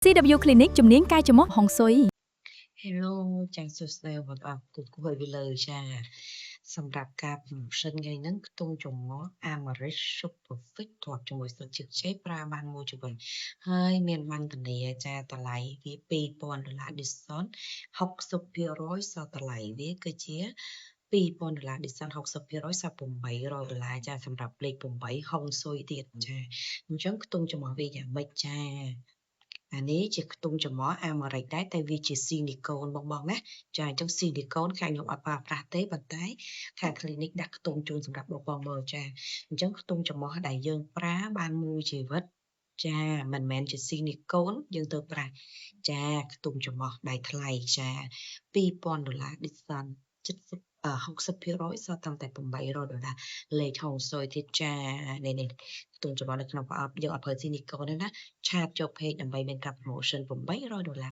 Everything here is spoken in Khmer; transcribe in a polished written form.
CW Clinic ជំនាញកែច្រមុះហុងស៊ុយ Hello ចាសសួស្តីបងប្អូនគួរឲ្យវាលើចាសម្រាប់ការ promotion ថ្ងៃហ្នឹងខ្ទង់ចំនួន Amaris Super Fit ទ្រាប់ជាមួយស្លឹកជើងខ្ចីប្រើបានមួយជាវិញហើយមានបានធានាចាតម្លៃវា$2,000 discount 60% សល់តម្លៃវាគឺជា$2,000 discount 60% សល់$800ចាសម្រាប់លេខ8ហុងស៊ុយទៀតចាអញ្ចឹងខ្ទង់ចំនួនវាយ៉ាងម៉េចចាអានេះជាខ្ទង់ចំហអាមេរិកដែរតែវាជាស៊ីលីកូនបងណាចាអញ្ចឹងស៊ីលីកូនខាងខ្ញុំអត់ប្រើប្រាស់ទេប៉ុន្តែខាង clinic ដាក់ខ្ទង់ជូនសម្រាប់បងមើលចាអញ្ចឹងខ្ទង់ចំហដែលយើងប្រើបានមួយជីវិតចាមិនមែនជាស៊ីលីកូនយើងទៅប្រាស់ចាខ្ទង់ចំហដៃថ្លៃចា$2,000 discount 60% សល់តាំងតែ$800លេខហុងស៊ុយទៀតចានេះខ្ទង់ចំហនៅក្នុងប្រអប់យើងអត់ប្រើស៊ីលីកូនទេណាឆាតចូល page ដើម្បីមានការ promotion $800